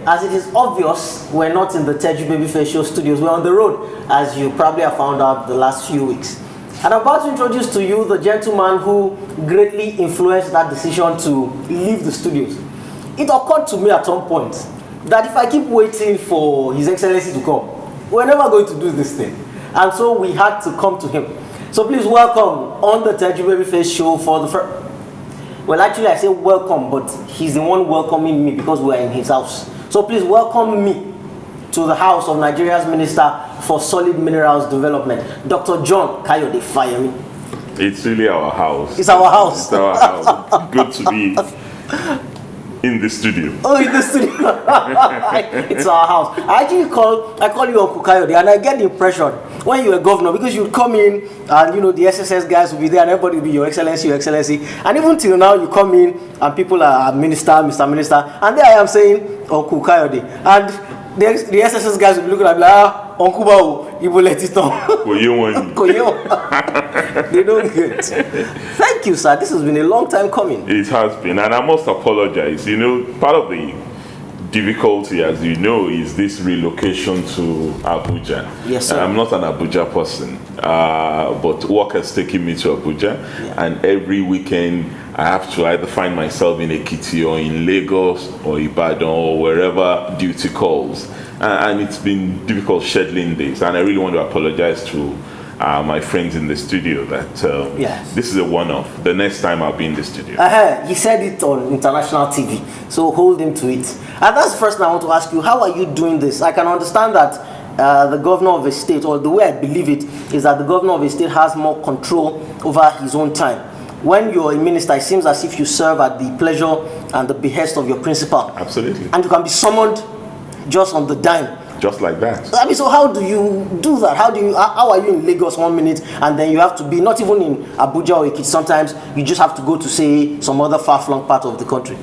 as it is obvious, we're not in the Teju Babyface Show studios. We're on the road, as you probably have found out the last few weeks. And I'm about to introduce to you the gentleman who greatly influenced that decision to leave the studios. It occurred to me at some point that if I keep waiting for His Excellency to come, we're never going to do this thing. And so we had to come to him. So please welcome on the Teju Babyface Show for the first... Well, actually, I say welcome, but he's the one welcoming me because we're in his house. So please welcome me to the house of Nigeria's Minister for Solid Minerals Development, Dr. John Kayode Fayemi. It's really our house. It's our house. It's our house. Good to be in the studio. Oh, in the studio. It's our house. I call you Uncle Kayode, and I get the impression when you were governor, because you'd come in and the SSS guys will be there and everybody will be Your Excellency, Your Excellency. And even till now, you come in and people are Minister, Mr. Minister, and there I am saying Uncle Kayode. And the SSS guys will be looking at me like, Uncle Bao, you will let it on. They don't get. Thank you, sir. This has been a long time coming. It has been, and I must apologize. Part of the difficulty, as you know, is this relocation to Abuja. Yes, sir. I'm not an Abuja person, but work has taken me to Abuja, and every weekend I have to either find myself in Ekiti or in Lagos or Ibadan or wherever duty calls. And it's been difficult scheduling this, and I really want to apologize to my friends in the studio that this is a one-off. The next time I'll be in the studio. He said it on international TV, so hold him to it. And that's the first thing I want to ask you. How are you doing this? I can understand that the governor of a state, or the way I believe it, is that the governor of a state has more control over his own time. When you're a minister, it seems as if you serve at the pleasure and the behest of your principal. Absolutely. And you can be summoned just on the dime. Just like that. I mean, so how do you do that? How are you in Lagos 1 minute and then you have to be not even in Abuja or Ekiti? Sometimes you just have to go to, say, some other far-flung part of the country.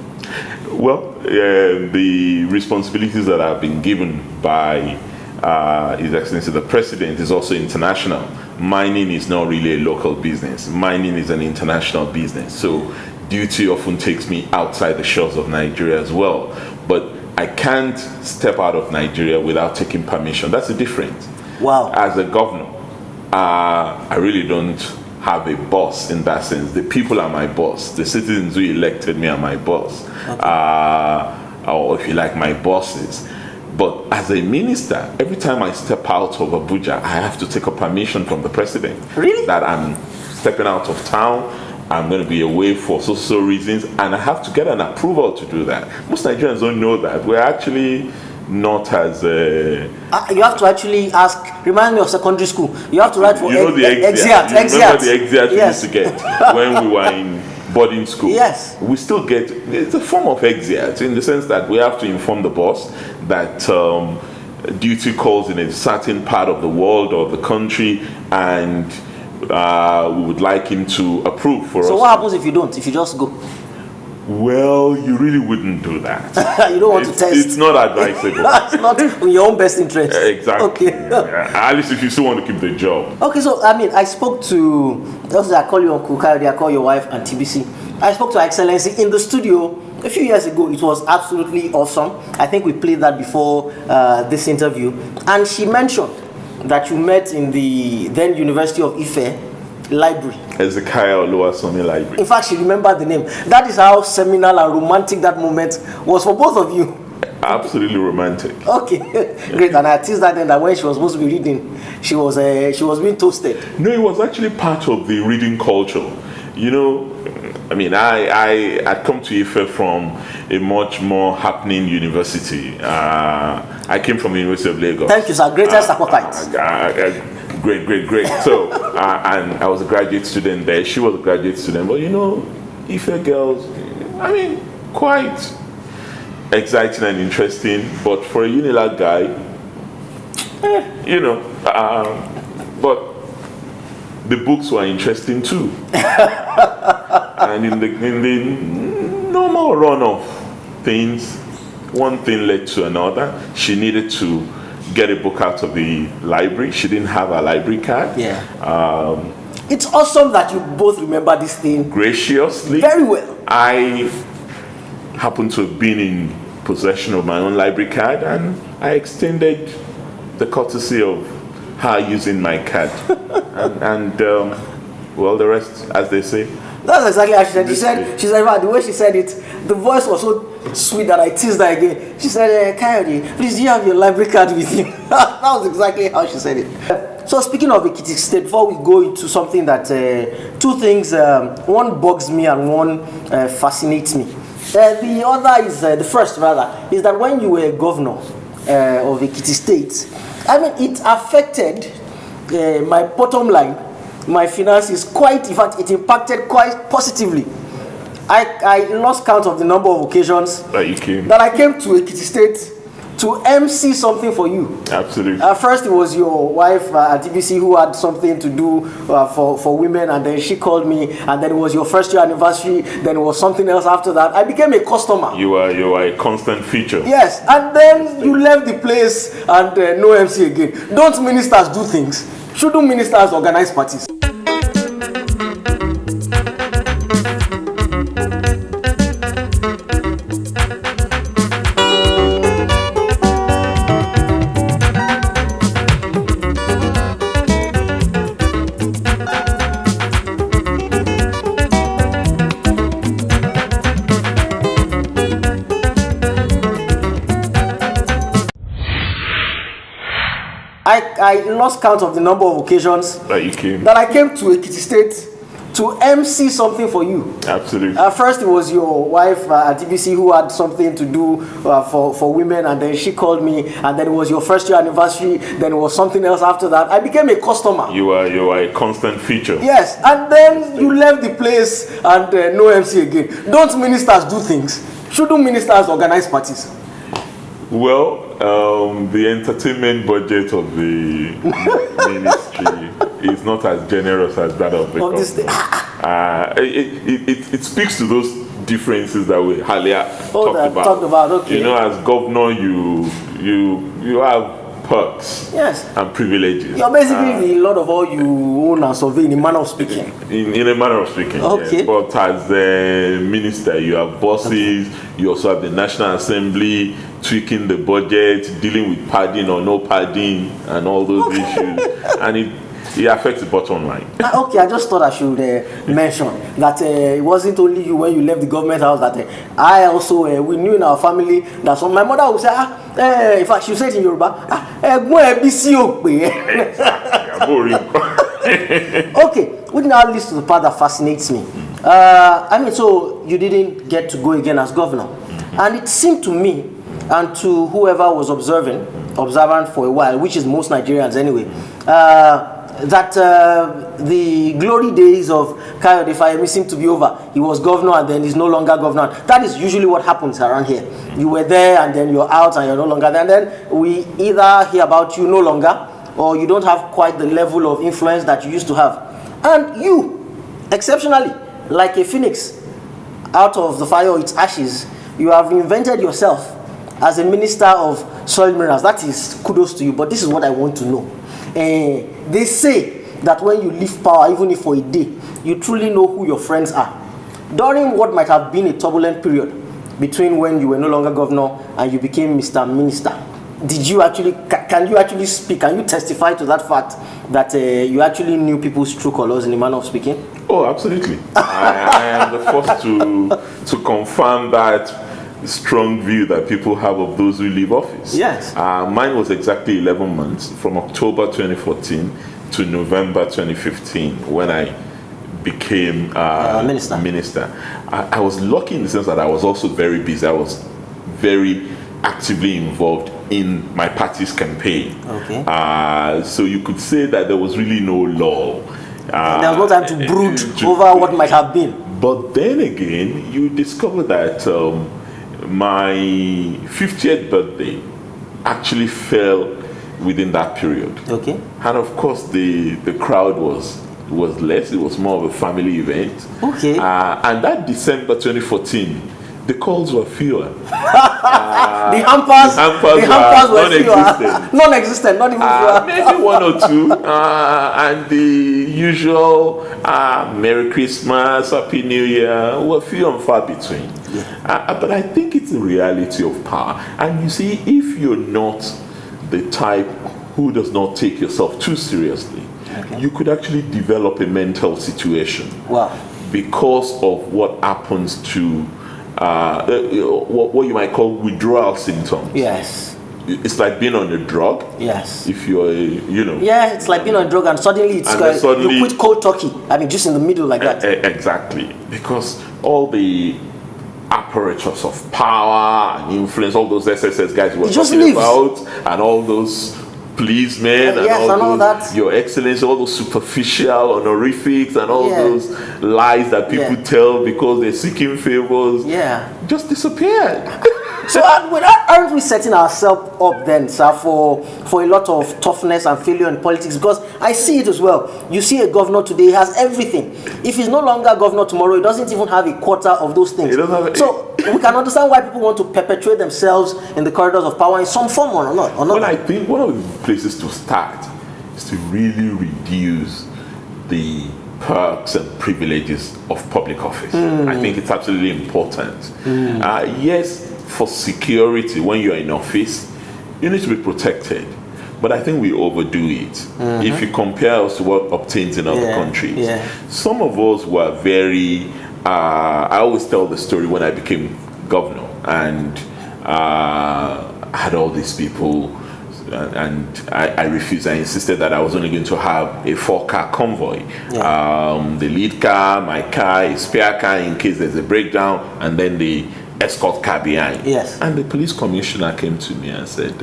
Well, the responsibilities that have been given by His Excellency the President is also international. Mining is not really a local business. Mining is an international business. So duty often takes me outside the shores of Nigeria as well. But I can't step out of Nigeria without taking permission. That's the difference. Wow. As a governor, I really don't have a boss in that sense. The people are my boss. The citizens who elected me are my boss. Okay. Or if you like, my bosses. But as a minister, every time I step out of Abuja, I have to take a permission from the president. Really? That I'm stepping out of town. I'm going to be away for so reasons, and I have to get an approval to do that. Most Nigerians don't know that. We're actually not as... you have to actually ask, remind me of secondary school. You have to write for the exeat. Remember the exeat we used to get when we were in boarding school? Yes. We still get... It's a form of exeat in the sense that we have to inform the boss that duty calls in a certain part of the world or the country, and we would like him to approve for us. So what happens if you don't? If you just go? Well, you really wouldn't do that. You don't want to test. It's not advisable. It's not in your own best interest. Exactly. Okay. At least if you still want to keep the job. Okay, so I mean, I spoke to, also I call you Uncle Kayode, I call your wife and TBC. I spoke to Her Excellency in the studio a few years ago. It was absolutely awesome. I think we played that before this interview. And she mentioned that you met in the then University of Ife library. Ezekiel Oluwasomi Library. In fact, she remembered the name. That is how seminal and romantic that moment was for both of you. Absolutely romantic. Okay, great. And I teased that then that when she was supposed to be reading, she was being toasted. No, it was actually part of the reading culture. I mean, I come to Ife from a much more happening university. I came from the University of Lagos. Thank you, sir. Greatest Aquapite. Great. So, and I was a graduate student there. She was a graduate student. But Ife girls, I mean, quite exciting and interesting. But for a Unilag guy, but the books were interesting too. And in the normal run of things, one thing led to another. She needed to get a book out of the library. She didn't have a library card. Yeah. It's awesome that you both remember this thing graciously. Very well. I happen to have been in possession of my own library card, and I extended the courtesy of her using my card. and well, the rest, as they say. That's exactly how she said. She said, the way she said it, the voice was so sweet that I teased her again. She said, Kayode, please, do you have your library card with you? That was exactly how she said it. So speaking of Ekiti State, before we go into something that, two things, one bugs me and one fascinates me. The other is, the first rather, is that when you were governor of Ekiti State, I mean, it affected my bottom line, my finances quite, in fact, it impacted quite positively. I lost count of the number of occasions that I came to Ekiti State to MC something for you. Absolutely. First, it was your wife at TBC who had something to do for women, and then she called me, and then it was your first year anniversary, then it was something else after that. I became a customer. You are a constant feature. Yes, and then you left the place and no MC again. Don't ministers do things? Shouldn't ministers organize parties? I lost count of the number of occasions that I came to Ekiti State to MC something for you. Absolutely. First, it was your wife at TBC who had something to do for women, and then she called me, and then it was your first year anniversary, then it was something else after that. I became a customer. You are a constant feature. Yes, and then you left the place and no MC again. Don't ministers do things? Shouldn't ministers organize parties? Well, the entertainment budget of the ministry is not as generous as that of the government. It speaks to those differences that we earlier talked about. Okay. You know, as governor, you have perks, yes, and privileges. You're basically the lord of all you own and survey, in a manner of speaking. In a manner of speaking, okay. Yes. But as a minister, you have bosses, okay. You also have the National Assembly, tweaking the budget, dealing with padding or no padding, and all those issues. And it affects the bottom line. Okay, I just thought I should mention that it wasn't only you when you left the government house, that I also, we knew in our family that my mother would say, in fact, she said in Yoruba, okay, which now leads to the part that fascinates me. I mean, so you didn't get to go again as governor. And it seemed to me, and to whoever was observant for a while, which is most Nigerians anyway, that the glory days of Kayode Fayemi seem to be over. He was governor and then he's no longer governor. That is usually what happens around here. You were there and then you're out and you're no longer there. And then we either hear about you no longer, or you don't have quite the level of influence that you used to have. And you, exceptionally, like a phoenix, out of the fire or its ashes, you have reinvented yourself as a minister of soil minerals. That is kudos to you, but this is what I want to know. They say that when you leave power, even if for a day, you truly know who your friends are. During what might have been a turbulent period between when you were no longer governor and you became Mr. Minister, did you actually, can you actually speak, can you testify to that fact that you actually knew people's true colors in the manner of speaking? Oh, absolutely. I am the first to confirm that strong view that people have of those who leave office. Yes. Mine was exactly 11 months, from October 2014 to November 2015, when I became minister. I was lucky in the sense that I was also very busy. I was very actively involved in my party's campaign. Okay. So you could say that there was really no lull. There was no time to brood over what might have been. But then again, you discover that my 50th birthday actually fell within that period. Okay. And of course, the crowd was less. It was more of a family event. Okay. And that December 2014, the calls were fewer. The hampers were non-existent. Non-existent, not even maybe one or two, and the usual Merry Christmas, Happy New Year were few and far between. But I think it's the reality of power. And you see, if you're not the type who does not take yourself too seriously, you could actually develop a mental situation. Wow. Because of what happens to what you might call withdrawal symptoms. Yes. It's like being on a drug. Yes. If you're, Yeah, it's like being on a drug and suddenly you quit cold turkey. I mean, just in the middle like that. Exactly. Because all the apparatus of power and influence, all those SSS guys we were talking about, and all those policemen and all that. Your Excellency, all those superficial honorifics and all those lies that people tell because they're seeking favors, just disappeared. So aren't we setting ourselves up then, sir, for a lot of toughness and failure in politics? Because I see it as well. You see a governor today, he has everything. If he's no longer governor tomorrow, he doesn't even have a quarter of those things. So we can understand why people want to perpetuate themselves in the corridors of power in some form or not. Well, I think one of the places to start is to really reduce the perks and privileges of public office. I think it's absolutely important. Yes, for security, when you're in office, you need to be protected. But I think we overdo it. If you compare us to what obtains in other countries. Some of us were very, I always tell the story when I became governor and I had all these people and I refused. I insisted that I was only going to have a 4-car convoy. The lead car, my car, a spare car in case there's a breakdown, and then the escort car behind. And the police commissioner came to me and said,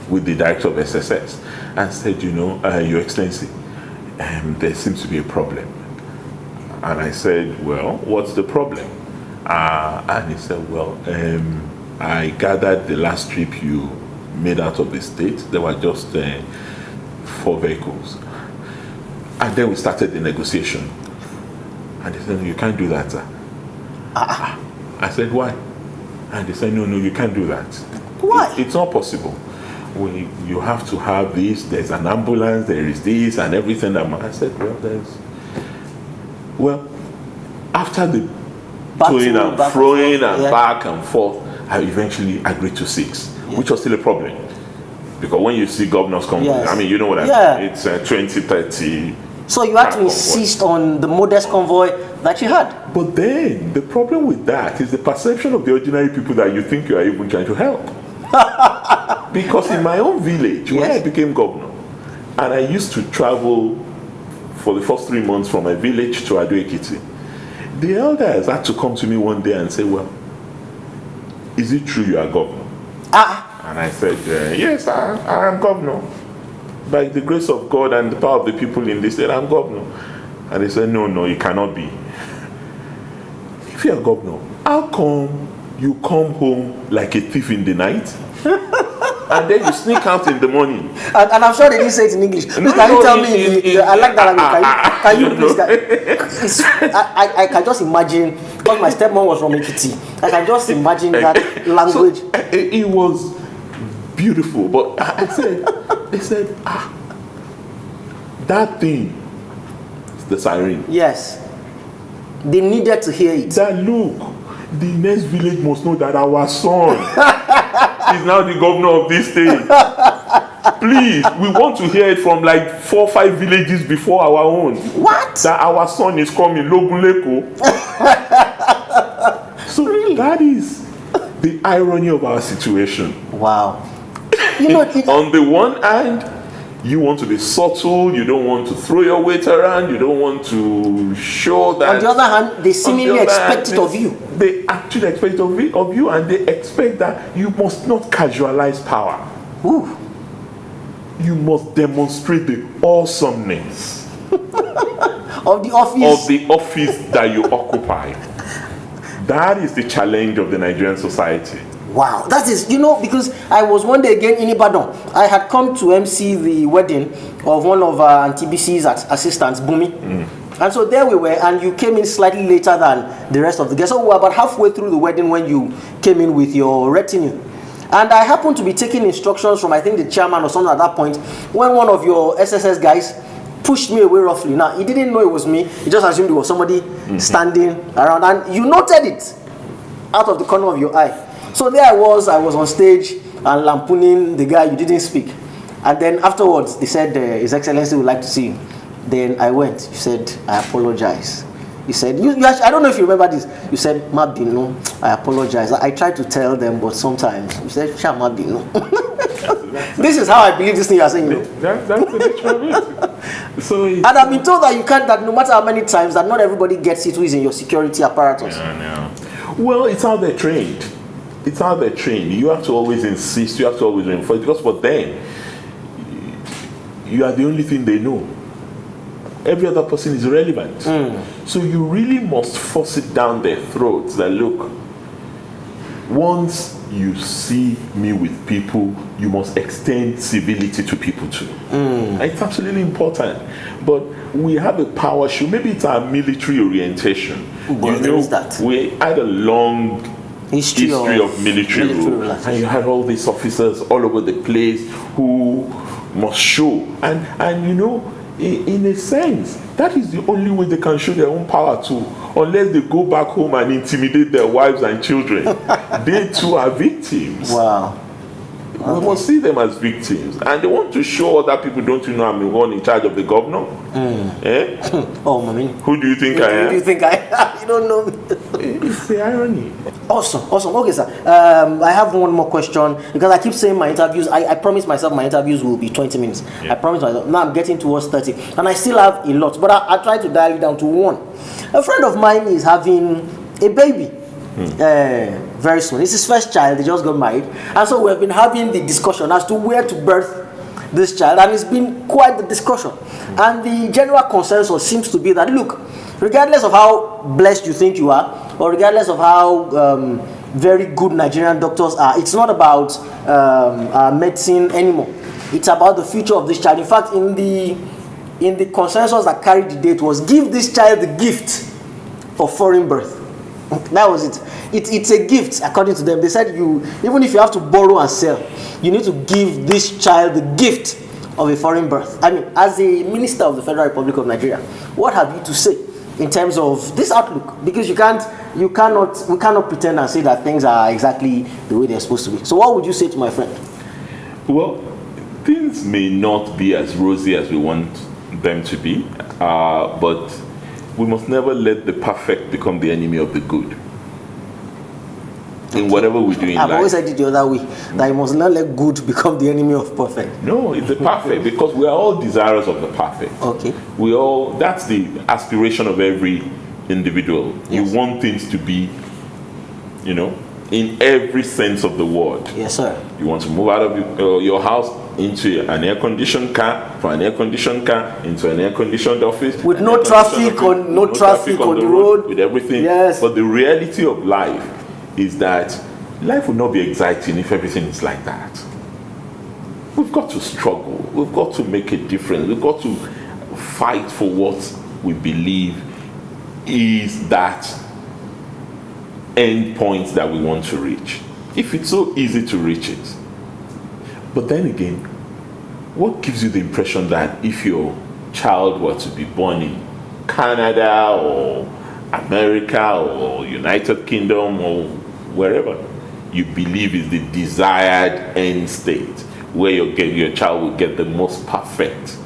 with the director of SSS, and said, Your Excellency, there seems to be a problem. And I said, well, what's the problem? And he said, well, I gathered the last trip you made out of the state, there were just 4 vehicles. And then we started the negotiation. And he said, no, you can't do that, sir. I said, why? And they said, no, you can't do that. Why? It's not possible. You have to have this, there's an ambulance, there is this, and everything. I said, after the toing and froing and back and forth, I eventually agreed to 6, which was still a problem. Because when you see governors come, I mean, you know what I mean? It's 20, 30. So you had to insist on the modest convoy that you had. But then, the problem with that is the perception of the ordinary people that you think you are even trying to help. Because in my own village, when I became governor, and I used to travel for the first 3 months from my village to Ado-Ekiti, the elders had to come to me one day and say, well, is it true you are governor? And I said, yes, I am governor. By the grace of God and the power of the people in this state, I'm governor. And they said, no, it cannot be. If you're governor, how come you come home like a thief in the night? And then you sneak out in the morning. And I'm sure they didn't say it in English. Please, can you tell me? I like that language. Can you please? I can just imagine, because my stepmom was from Ekiti. I can just imagine that language. So, it was beautiful, but they said, that thing, the siren. Yes. They needed to hear it. That look, the next village must know that our son is now the governor of this state. Please, we want to hear it from like 4 or 5 villages before our own. What? That our son is coming, Logunleko. So that is the irony of our situation. Wow. On the one hand, you want to be subtle, you don't want to throw your weight around, you don't want to show that. On the other hand, they seemingly expect it of you. They actually expect it of you, and they expect that you must not casualize power. Ooh. You must demonstrate the awesomeness of the office that you occupy. That is the challenge of the Nigerian society. Wow, that is, because I was one day again in Ibadan. I had come to MC the wedding of one of Auntie BC's assistants, Bumi. And so there we were, and you came in slightly later than the rest of the guests. So we were about halfway through the wedding when you came in with your retinue. And I happened to be taking instructions from, I think, the chairman or something at that point, when one of your SSS guys pushed me away roughly. Now, he didn't know it was me. He just assumed it was somebody standing around. And you noted it out of the corner of your eye. So there I was on stage and lampooning the guy. You didn't speak. And then afterwards, they said, His Excellency would like to see you. Then I went. You said, I apologize. You said, you actually, I don't know if you remember this. You said, Mabino, I apologize. I tried to tell them, but sometimes. You said, Sha Mabino. This is how I believe this thing you are saying. That's the nature of it. So and I've been told that you can't, that no matter how many times, that not everybody gets it who is in your security apparatus. No. Well, it's how they're trained. It's how they're trained. You have to always insist. You have to always reinforce. Because for them, you are the only thing they know. Every other person is irrelevant. So you really must force it down their throats that, look, once you see me with people, you must extend civility to people too. It's absolutely important. But we have a power show. Maybe it's our military orientation. But there is that. We had a long history of military rule. And you had all these officers all over the place who must show. And you know, in a sense, that is the only way they can show their own power too, unless they go back home and intimidate their wives and children. They too are victims. Wow. We must see them as victims, and they want to show other people, don't you know I'm the one in charge of the governor? Oh, mommy. Who do you think I am? Who do you think I am? You don't know me. It's the irony. Awesome. Okay, sir. I have one more question, because I keep saying my interviews, I promise myself my interviews will be 20 minutes. I promise myself. Now I'm getting towards 30, and I still have a lot, but I try to dial it down to one. A friend of mine is having a baby. Very soon. It's his first child. They just got married, and so we have been having the discussion as to where to birth this child, and it's been quite the discussion. And the general consensus seems to be that, look, regardless of how blessed you think you are, or regardless of how very good Nigerian doctors are, it's not about medicine anymore. It's about the future of this child. In fact, in the consensus that carried the date was, give this child the gift of foreign birth. That was it. It's a gift, according to them. They said, even if you have to borrow and sell, you need to give this child the gift of a foreign birth. I mean, as a minister of the Federal Republic of Nigeria, what have you to say in terms of this outlook? Because we cannot pretend and say that things are exactly the way they're supposed to be. So what would you say to my friend? Well, things may not be as rosy as we want them to be, but we must never let the perfect become the enemy of the good. In whatever we do in life. I've always said it the other way, that you must not let good become the enemy of perfect. No, it's the perfect, because we are all desirous of the perfect. Okay. That's the aspiration of every individual. Yes. You want things to be, in every sense of the word. Yes, sir. You want to move out of your house into an air-conditioned car, from an air-conditioned car into an air-conditioned office. With no traffic on the road. With everything. Yes. But the reality of life is that life will not be exciting if everything is like that. We've got to struggle. We've got to make a difference. We've got to fight for what we believe is that end point that we want to reach. If it's so easy to reach it. But then again, what gives you the impression that if your child were to be born in Canada or America or United Kingdom or wherever, you believe is the desired end state, where your child will get the most perfect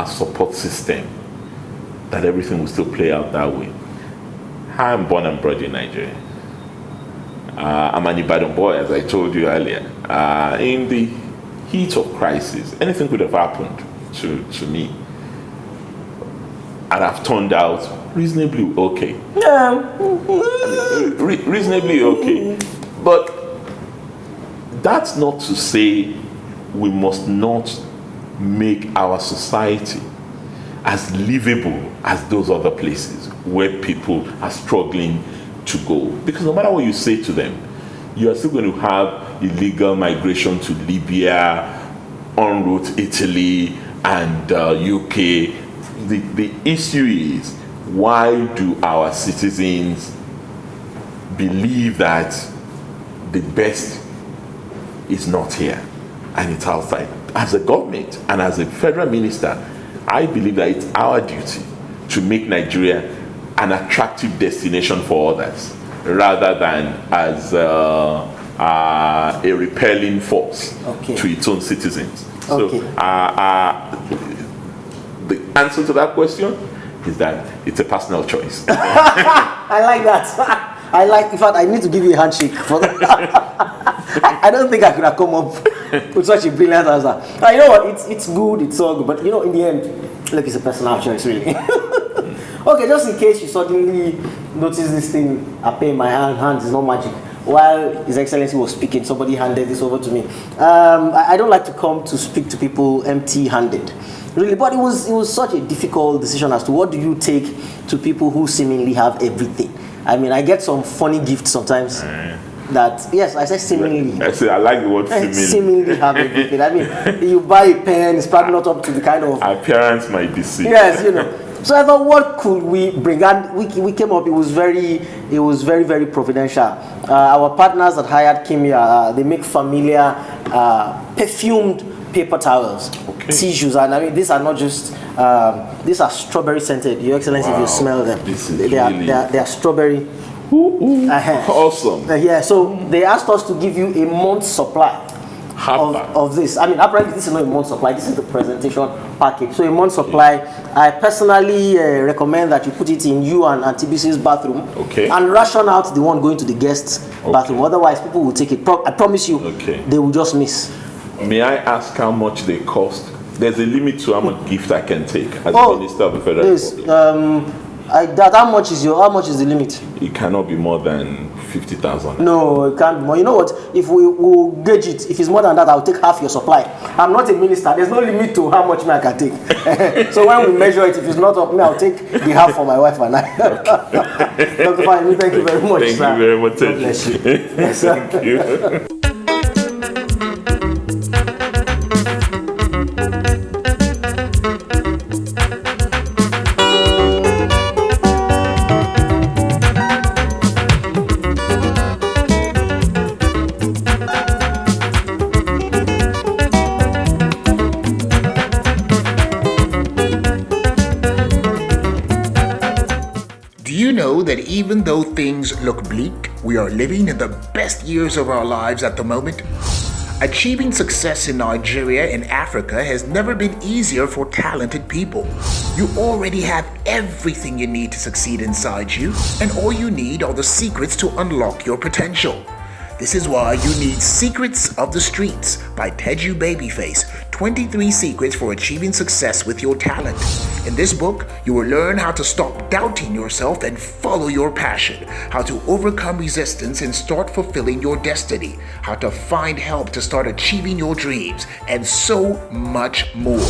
support system, that everything will still play out that way? I'm born and brought in Nigeria. I'm an Ibadan boy, as I told you earlier. In the heat of crisis, anything could have happened to me, and I've turned out reasonably okay. Reasonably okay. But that's not to say we must not make our society as livable as those other places where people are struggling to go. Because no matter what you say to them, you are still going to have illegal migration to Libya, en route Italy and UK, the issue is, why do our citizens believe that the best is not here and it's outside? As a government and as a federal minister, I believe that it's our duty to make Nigeria an attractive destination for others, rather than as a repelling force to its own citizens. Okay. So the answer to that question is that it's a personal choice. I like that. In fact, I need to give you a handshake for that. I don't think I could have come up with such a brilliant answer. You know what? It's good. It's all good. But you know, in the end, look, it's a personal choice, really. Okay, just in case you suddenly notice this thing appear in my hands is not magic. While His Excellency was speaking, somebody handed this over to me. I don't like to come to speak to people empty-handed, really. But it was such a difficult decision as to what do you take to people who seemingly have everything. I mean, I get some funny gifts sometimes. That, yes, I said seemingly. I like the word seemingly. Seemingly have everything. I mean, you buy a pen, it's probably not up to the kind of appearance might deceive. Yes, you know. So I thought, what could we bring? And we came up. It was very, very providential. Our partners at Hired Kimia, they make familiar perfumed paper towels, tissues, and I mean these are not just these are strawberry scented. Your Excellency, if you smell them, they are strawberry. Awesome. Yeah, so they asked us to give you a month's supply of this. I mean, apparently this is not a month's supply, this is the presentation package. So a month's supply. I personally recommend that you put it in you and TBC's bathroom, and ration out the one going to the guest's bathroom. Otherwise, people will take it. I promise you, they will just miss. May I ask how much they cost? There's a limit to how much gift I can take as Minister of the Federal Republic. How much is the limit? It cannot be more than 50,000. No, it can't be more. You know what? If we will gauge it, if it's more than that, I'll take half your supply. I'm not a minister. There's no limit to how much I can take. So when we measure it, if it's not up me, I'll take the half for my wife and I. Dr. Fayemi, thank you very much. Thank you very much. God bless you. Yes, thank you. That even though things look bleak, we are living in the best years of our lives at the moment. Achieving success in Nigeria and Africa has never been easier for talented people. You already have everything you need to succeed inside you, and all you need are the secrets to unlock your potential. This is why you need Secrets of the Streets by Teju Babyface, 23 Secrets for Achieving Success with Your Talent. In this book, you will learn how to stop doubting yourself and follow your passion, how to overcome resistance and start fulfilling your destiny, how to find help to start achieving your dreams, and so much more.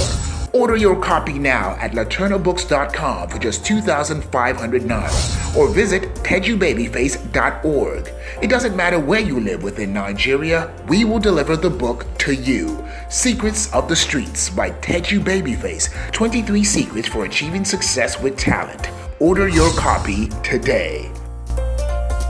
Order your copy now at laternabooks.com for just 2,500 naira or visit tejubabyface.org. It doesn't matter where you live within Nigeria, we will deliver the book to you. Secrets of the Streets by Teju Babyface, 23 Secrets for Achieving Success with Talent. Order your copy today.